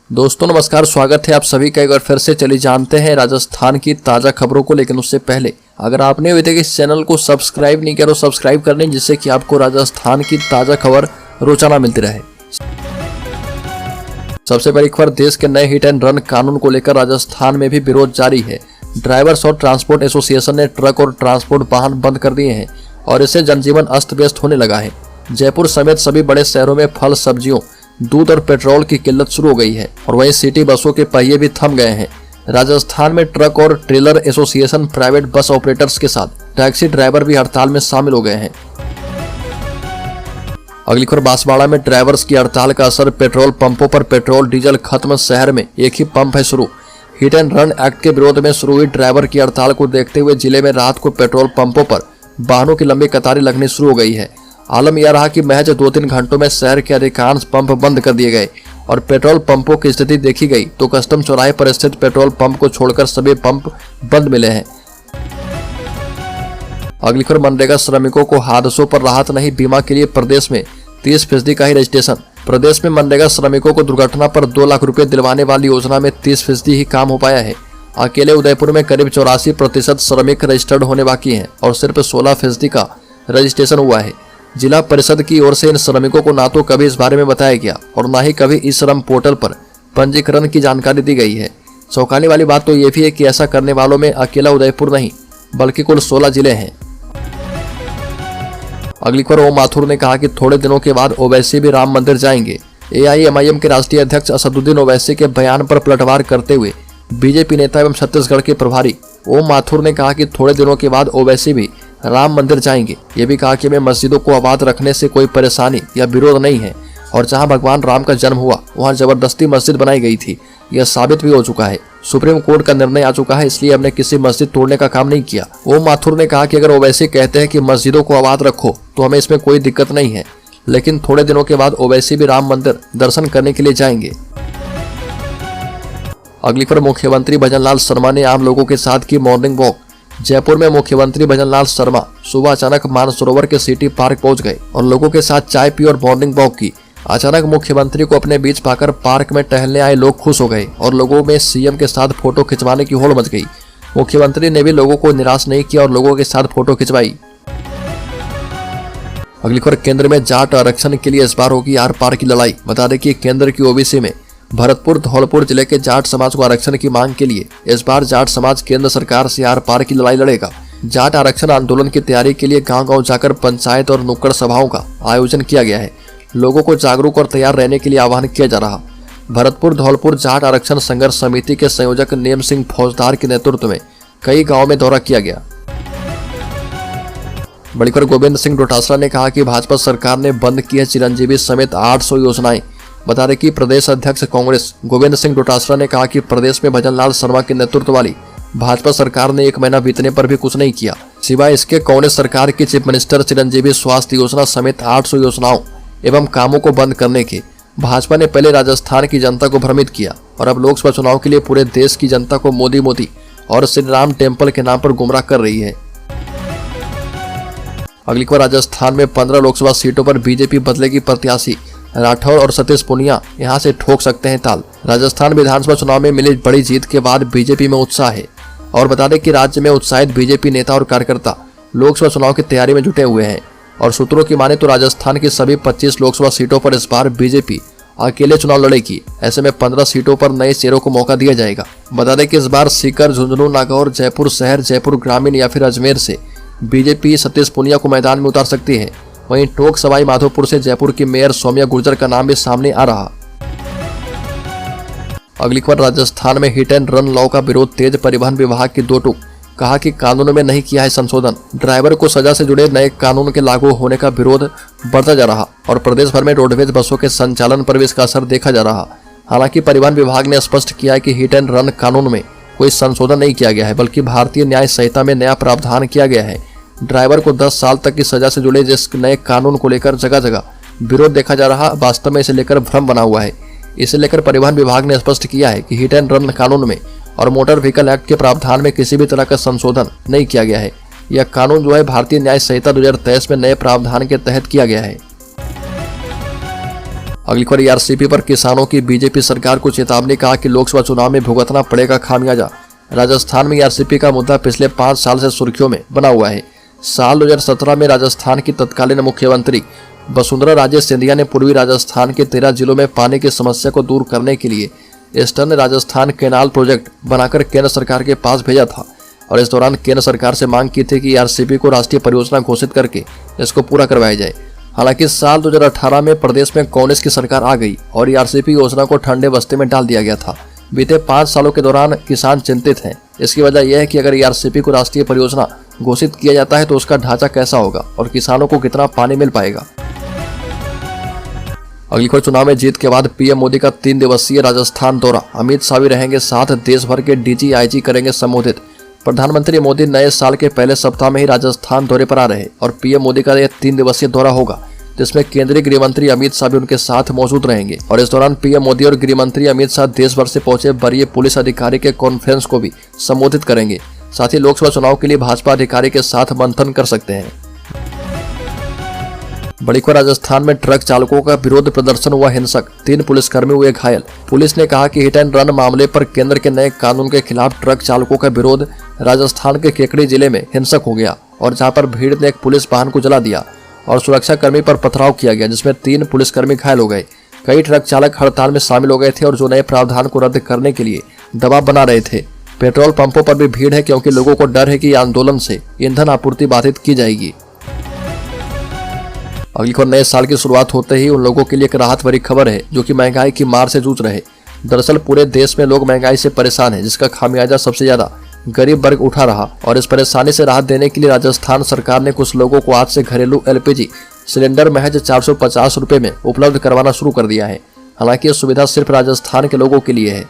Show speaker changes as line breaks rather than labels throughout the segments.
दोस्तों नमस्कार, स्वागत है आप सभी का एक बार फिर से। चलिए जानते हैं राजस्थान की ताज़ा खबरों को। लेकिन उससे पहले अगर आपने अभी तक इस चैनल को सब्सक्राइब नहीं किया तो सब्सक्राइब कर लें, जिससे कि आपको राजस्थान की ताज़ा खबर रोजाना मिलती रहे। सबसे बड़ी खबर, देश के नए हिट एंड रन कानून को लेकर राजस्थान में भी विरोध जारी है। ड्राइवर्स और ट्रांसपोर्ट एसोसिएशन ने ट्रक और ट्रांसपोर्ट वाहन बंद कर दिए हैं और इससे जनजीवन अस्त व्यस्त होने लगा है। जयपुर समेत सभी बड़े शहरों में फल, सब्जियों, दूध और पेट्रोल की किल्लत शुरू हो गई है और वहीं सिटी बसों के पहिए भी थम गए हैं। राजस्थान में ट्रक और trailer association, private bus operators के साथ टैक्सी ड्राइवर भी हड़ताल में शामिल हो गए हैं। अगली खबर, बांसवाड़ा में ड्राइवर्स की हड़ताल का असर। पेट्रोल पंपों पर पेट्रोल डीजल खत्म, शहर में एक ही पंप है शुरू। हिट एंड रन एक्ट के विरोध में शुरू हुई ड्राइवर की हड़ताल को देखते हुए जिले में रात को पेट्रोल पंपों पर वाहनों की लंबी कतारें लगनी शुरू हो गई है। आलम यह रहा कि महज 2-3 घंटों में शहर के अधिकांश पंप बंद कर दिए गए और पेट्रोल पंपों की स्थिति देखी गई तो कस्टम चौराहे पर स्थित पेट्रोल पंप को छोड़कर सभी पंप बंद मिले हैं। अगली खबर, मनरेगा श्रमिकों को हादसों पर राहत नहीं, बीमा के लिए प्रदेश में 30% का ही रजिस्ट्रेशन। प्रदेश में मनरेगा श्रमिकों को दुर्घटना पर 2 लाख रुपए दिलवाने वाली योजना में 30% ही काम हो पाया है। अकेले उदयपुर में करीब 84% श्रमिक रजिस्टर्ड होने बाकी हैं और सिर्फ 16% का रजिस्ट्रेशन हुआ है। जिला परिषद की ओर से इन श्रमिकों को ना तो कभी इस बारे में बताया गया और ना ही कभी इस श्रम पोर्टल पर पंजीकरण की जानकारी दी गई है। चौंकाने वाली बात तो ये भी है कि ऐसा करने वालों में अकेला उदयपुर नहीं बल्कि कुल 16 जिले हैं। अगली खबर, ओम माथुर ने कहा कि थोड़े दिनों के बाद ओवैसी भी राम मंदिर जाएंगे। AIMIM के राष्ट्रीय अध्यक्ष असदुद्दीन ओवैसी के बयान पर पलटवार करते हुए बीजेपी नेता एवं छत्तीसगढ़ के प्रभारी ओम माथुर ने कहा कि थोड़े दिनों के बाद ओवैसी भी राम मंदिर जाएंगे। ये भी कहा कि हमें मस्जिदों को आबाद रखने से कोई परेशानी या विरोध नहीं है और जहां भगवान राम का जन्म हुआ वहां जबरदस्ती मस्जिद बनाई गई थी, यह साबित भी हो चुका है। सुप्रीम कोर्ट का निर्णय आ चुका है, इसलिए हमने किसी मस्जिद तोड़ने का काम नहीं किया। ओम माथुर ने कहा कि अगर ओवैसी कहते हैं कि मस्जिदों को आबाद रखो तो हमें इसमें कोई दिक्कत नहीं है, लेकिन थोड़े दिनों के बाद ओवैसी भी राम मंदिर दर्शन करने के लिए जाएंगे। अगली खबर, मुख्यमंत्री भजनलाल शर्मा ने आम लोगों के साथ की मॉर्निंग वॉक। जयपुर में मुख्यमंत्री भजनलाल शर्मा सुबह अचानक मानसरोवर के सिटी पार्क पहुंच गए और लोगों के साथ चाय पी और मॉर्निंग वॉक की। अचानक मुख्यमंत्री को अपने बीच पाकर पार्क में टहलने आए लोग खुश हो गए और लोगों में सीएम के साथ फोटो खिंचवाने की होड़ मच गई। मुख्यमंत्री ने भी लोगों को निराश नहीं किया और लोगों के साथ फोटो खिंचवाई। अगली खबर, केंद्र में जाट आरक्षण के लिए इस बार होगी आर पार की लड़ाई। बता दें कि केंद्र की ओबीसी में भरतपुर धौलपुर जिले के जाट समाज को आरक्षण की मांग के लिए इस बार जाट समाज केंद्र सरकार से आर पार की लड़ाई लड़ेगा। जाट आरक्षण आंदोलन की तैयारी के लिए गांव-गांव जाकर पंचायत और नुक्कड़ सभाओं का आयोजन किया गया है। लोगों को जागरूक और तैयार रहने के लिए आह्वान किया जा रहा। भरतपुर धौलपुर जाट आरक्षण संघर्ष समिति के संयोजक नेम सिंह फौजदार के नेतृत्व में कई गाँव में दौरा किया गया। बड़ी खबर, गोविंद सिंह डोटासरा ने कहा कि भाजपा सरकार ने बंद की है चिरंजीवी समेत 800 योजनाएं। बता दें कि प्रदेश अध्यक्ष कांग्रेस गोविंद सिंह डोटासरा ने कहा कि प्रदेश में भजनलाल शर्मा के नेतृत्व वाली भाजपा सरकार ने 1 महीना बीतने पर भी कुछ नहीं किया। सिवाय इसके कांग्रेस सरकार की चीफ मिनिस्टर चिरंजीवी स्वास्थ्य योजना समेत 800 योजनाओं एवं कामों को बंद करने के भाजपा ने पहले राजस्थान की जनता को भ्रमित किया और अब लोकसभा चुनाव के लिए पूरे देश की जनता को मोदी मोदी और श्री राम टेम्पल के नाम पर गुमराह कर रही है। अगली बार, राजस्थान में 15 लोकसभा सीटों पर बीजेपी बदलेगी प्रत्याशी। राठौर और सतीश पुनिया यहां से ठोक सकते हैं ताल। राजस्थान विधानसभा चुनाव में मिली बड़ी जीत के बाद बीजेपी में उत्साह है और बता दें कि राज्य में उत्साहित बीजेपी नेता और कार्यकर्ता लोकसभा चुनाव की तैयारी में जुटे हुए हैं और सूत्रों की माने तो राजस्थान की सभी 25 लोकसभा सीटों पर इस बार बीजेपी अकेले चुनाव लड़ेगी। ऐसे में 15 सीटों पर नए चेहरों को मौका दिया जाएगा। बता दें कि इस बार सीकर, झुंझुनू, नागौर, जयपुर शहर, जयपुर ग्रामीण या फिर अजमेर से बीजेपी सतीश पुनिया को मैदान में उतार सकती है। वहीं टोंक सवाई माधोपुर से जयपुर की मेयर सौम्या गुर्जर का नाम भी सामने आ रहा। अगली खबर, राजस्थान में हिट एंड रन लॉ का विरोध तेज। परिवहन विभाग की 2 टूक, कहा कि कानून में नहीं किया है संशोधन। ड्राइवर को सजा से जुड़े नए कानून के लागू होने का विरोध बढ़ता जा रहा और प्रदेश भर में रोडवेज बसों के संचालन पर भी इसका असर देखा जा रहा। हालांकि परिवहन विभाग ने स्पष्ट किया है कि हिट एंड रन कानून में कोई संशोधन नहीं किया गया है, बल्कि भारतीय न्याय संहिता में नया प्रावधान किया गया है। ड्राइवर को 10 साल तक की सजा से जुड़े जिस नए कानून को लेकर जगह जगह विरोध देखा जा रहा, वास्तव में इसे लेकर भ्रम बना हुआ है। इसे लेकर परिवहन विभाग ने स्पष्ट किया है कि हिट एंड रन कानून में और मोटर व्हीकल एक्ट के प्रावधान में किसी भी तरह का संशोधन नहीं किया गया है। यह कानून जो है भारतीय न्याय संहिता 2023 में नए प्रावधान के तहत किया गया है। अगली खबर ईआरसीपी पर किसानों की बीजेपी सरकार को चेतावनी, कहा कि लोकसभा चुनाव में भुगतना पड़ेगा खामियाजा। राजस्थान में ईआरसीपी का मुद्दा पिछले 5 साल से सुर्खियों में बना हुआ है। साल 2017 में राजस्थान की तत्कालीन मुख्यमंत्री वसुंधरा राजे सिंधिया ने पूर्वी राजस्थान के 13 जिलों में पानी की समस्या को दूर करने के लिए ईस्टर्न राजस्थान कैनाल प्रोजेक्ट बनाकर केंद्र सरकार के पास भेजा था और इस दौरान केंद्र सरकार से मांग की थी कि ईआरसीपी को राष्ट्रीय परियोजना घोषित करके इसको पूरा करवाया जाए। हालांकि साल 2018 में प्रदेश में कांग्रेस की सरकार आ गई और ईआरसीपी योजना को ठंडे बस्ते में डाल दिया गया था। बीते 5 सालों के दौरान किसान चिंतित हैं। इसकी वजह यह है कि अगर ईआरसीपी को राष्ट्रीय परियोजना घोषित किया जाता है तो उसका ढांचा कैसा होगा और किसानों को कितना पानी मिल पाएगा। अगली खबर, चुनाव में जीत के बाद पीएम मोदी का 3 दिवसीय राजस्थान दौरा, अमित शाह भी रहेंगे साथ, देश भर के डीजी आईजी करेंगे संबोधित। प्रधानमंत्री मोदी नए साल के पहले सप्ताह में ही राजस्थान दौरे पर आ रहे और पीएम मोदी का यह 3 दिवसीय दौरा होगा जिसमें केंद्रीय गृह मंत्री अमित शाह भी उनके साथ मौजूद रहेंगे। और इस दौरान पीएम मोदी और गृह मंत्री अमित शाह देश भर से पहुंचे वरीय पुलिस अधिकारी के कॉन्फ्रेंस को भी संबोधित करेंगे। साथ ही लोकसभा चुनाव के लिए भाजपा अधिकारी के साथ मंथन कर सकते हैं। बड़ी खबर, राजस्थान में ट्रक चालकों का विरोध प्रदर्शन हुआ हिंसक, 3 पुलिसकर्मी हुए घायल। पुलिस ने कहा कि हिट एंड रन मामले पर केंद्र के नए कानून के खिलाफ ट्रक चालकों का विरोध राजस्थान के केकड़ी जिले में हिंसक हो गया और जहां पर भीड़ ने एक पुलिस वाहन को जला दिया और सुरक्षा कर्मी पर पथराव किया गया जिसमें 3 पुलिसकर्मी घायल हो गए। कई ट्रक चालक हड़ताल में शामिल हो गए थे और जो नए प्रावधान को रद्द करने के लिए दबाव बना रहे थे। पेट्रोल पंपों पर भी भीड़ है क्योंकि लोगों को डर है कि आंदोलन से ईंधन आपूर्ति बाधित की जाएगी। अगली खबर, नए साल की शुरुआत होते ही उन लोगों के लिए एक राहत भरी खबर है जो कि महंगाई की मार से जूझ रहे। दरअसल पूरे देश में लोग महंगाई से परेशान हैं जिसका खामियाजा सबसे ज्यादा गरीब वर्ग उठा रहा और इस परेशानी से राहत देने के लिए राजस्थान सरकार ने कुछ लोगों को आज से घरेलू एलपीजी सिलेंडर महज 450 रुपए में उपलब्ध करवाना शुरू कर दिया है। हालांकि यह सुविधा सिर्फ राजस्थान के लोगों के लिए है।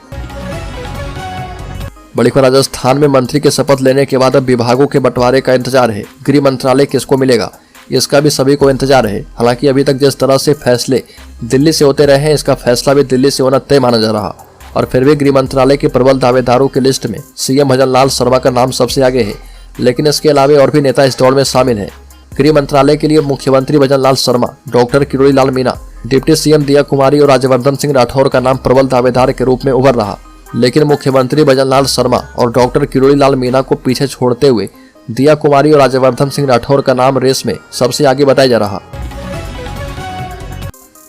बड़ी खबर, राजस्थान में मंत्री के शपथ लेने के बाद अब विभागों के बंटवारे का इंतजार है। गृह मंत्रालय किसको मिलेगा इसका भी सभी को इंतजार है। हालांकि अभी तक जिस तरह से फैसले दिल्ली से होते रहे हैं इसका फैसला भी दिल्ली से होना तय माना जा रहा और फिर भी गृह मंत्रालय के प्रबल दावेदारों की लिस्ट में सीएम भजनलाल शर्मा का नाम सबसे आगे है। लेकिन इसके अलावा और भी नेता इस दौड़ में शामिल हैं। गृह मंत्रालय के लिए मुख्यमंत्री Bhajanlal Sharma, doctor Kirori Lal Meena, deputy CM दिया कुमारी और राज्यवर्धन सिंह राठौर का नाम प्रबल दावेदार के रूप में उभर रहा। लेकिन मुख्यमंत्री भजनलाल शर्मा और डॉक्टर किरोड़ी लाल मीणा को पीछे छोड़ते हुए दिया कुमारी और राज्यवर्धन सिंह राठौर का नाम रेस में सबसे आगे बताया जा रहा।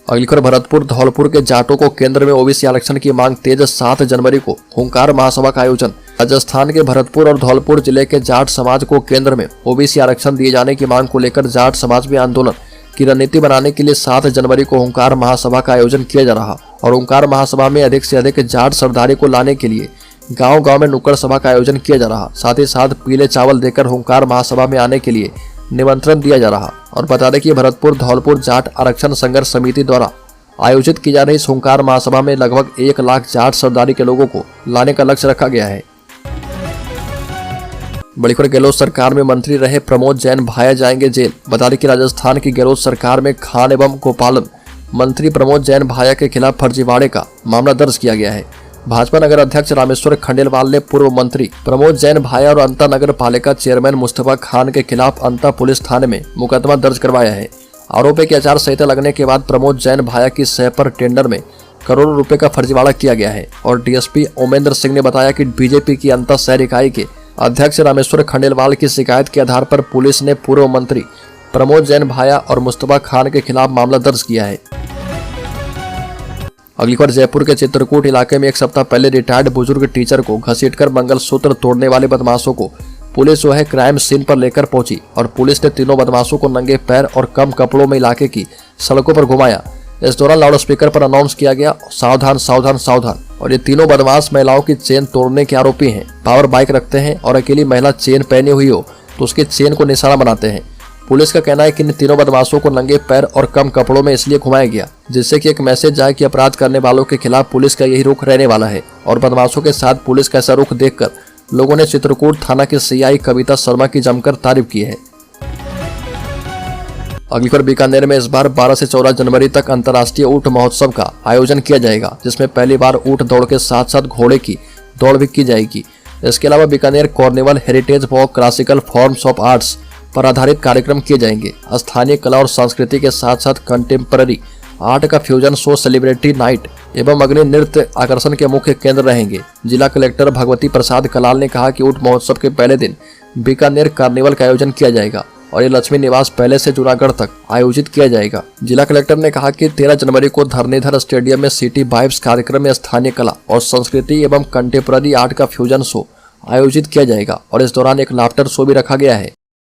अगली खबर, भरतपुर धौलपुर के जाटों को केंद्र में ओबीसी आरक्षण की मांग तेज, 7 जनवरी को हुंकार महासभा का आयोजन। राजस्थान के भरतपुर और धौलपुर जिले के जाट समाज को केंद्र में ओबीसी आरक्षण दिए जाने की मांग को लेकर जाट समाज में आंदोलन की रणनीति बनाने के लिए 7 जनवरी को हुंकार महासभा का आयोजन किया जा रहा और हुंकार महासभा में अधिक से अधिक जाट सरदारी को लाने के लिए गांव-गांव में नुक्कड़ सभा का आयोजन किया जा रहा। साथ ही साथ पीले चावल देकर हुंकार महासभा में आने के लिए निमंत्रण दिया जा रहा। और बता दें कि भरतपुर धौलपुर जाट आरक्षण संघर्ष समिति द्वारा आयोजित की जा रही इस हुंकार महासभा में लगभग 1 लाख जाट सरदारी के लोगों को लाने का लक्ष्य रखा गया है। बड़ी खबर, गहलोत सरकार में मंत्री रहे प्रमोद जैन भाया जाएंगे जेल। बता दें कि राजस्थान की गहलोत सरकार में खान एवं गोपालन मंत्री प्रमोद जैन भाया के खिलाफ फर्जीवाड़े का मामला दर्ज किया गया है। भाजपा नगर अध्यक्ष रामेश्वर खंडेलवाल ने पूर्व मंत्री प्रमोद जैन भाया और अंता नगर पालिका चेयरमैन मुस्तफा खान के खिलाफ अंता पुलिस थाने में मुकदमा दर्ज करवाया है। आरोप है कि आचार संहिता लगने के बाद प्रमोद जैन भाया की सह पर टेंडर में करोड़ों रुपए का फर्जीवाड़ा किया गया है। और डीएसपी ओमेंद्र सिंह ने बताया कि बीजेपी की अंता शहर इकाई के अध्यक्ष रामेश्वर खंडेलवाल की शिकायत के आधार पर पुलिस ने पूर्व मंत्री प्रमोद जैन भाया और मुस्तफा खान के खिलाफ मामला दर्ज किया है। अगली खबर, जयपुर के चित्रकूट इलाके में एक सप्ताह पहले रिटायर्ड बुजुर्ग टीचर को घसीटकर मंगलसूत्र तोड़ने वाले बदमाशों को पुलिस जो है क्राइम सीन पर लेकर पहुंची और पुलिस ने तीनों बदमाशों को नंगे पैर और कम कपड़ों में इलाके की सड़कों पर घुमाया। इस दौरान लाउड स्पीकर पर अनाउंस किया गया, सावधान सावधान सावधान। और ये तीनों बदमाश महिलाओं की चेन तोड़ने के आरोपी हैं। पावर बाइक रखते हैं और अकेली महिला चेन पहनी हुई हो तो उसके चेन को निशाना बनाते हैं। पुलिस का कहना है कि इन तीनों बदमाशों को नंगे पैर और कम कपड़ों में इसलिए घुमाया गया जिससे कि एक मैसेज जाए कि अपराध करने वालों के खिलाफ पुलिस का यही रुख रहने वाला है। और बदमाशों के साथ पुलिस का ऐसा रुख देखकर लोगों ने चित्रकूट थाना की सीआई कविता शर्मा की जमकर तारीफ की है। अगली खबर, बीकानेर में इस बार 12 से 14 जनवरी तक अंतर्राष्ट्रीय ऊंट महोत्सव का आयोजन किया जाएगा जिसमें पहली बार ऊंट दौड़ के साथ साथ घोड़े की दौड़ भी की जाएगी। इसके अलावा Bikaner carnival, heritage walk, classical forms of arts पर आधारित कार्यक्रम किए जाएंगे। स्थानीय कला और संस्कृति के साथ साथ कंटेम्पररी आर्ट का फ्यूजन शो, सेलिब्रिटी नाइट एवं अग्नि नृत्य आकर्षण के मुख्य केंद्र रहेंगे। जिला कलेक्टर भगवती प्रसाद कलाल ने कहा कि ऊंट महोत्सव के पहले दिन बीकानेर कार्निवल का आयोजन किया जाएगा और ये लक्ष्मी निवास पहले से जूनागढ़ तक आयोजित किया जाएगा। जिला कलेक्टर ने कहा कि 13 जनवरी को धरणीधर स्टेडियम में सिटी वाइब्स कार्यक्रम में स्थानीय कला और संस्कृति एवं कंटेम्पररी आर्ट का फ्यूजन शो आयोजित किया जाएगा और इस दौरान एक लाफ्टर शो भी रखा गया है।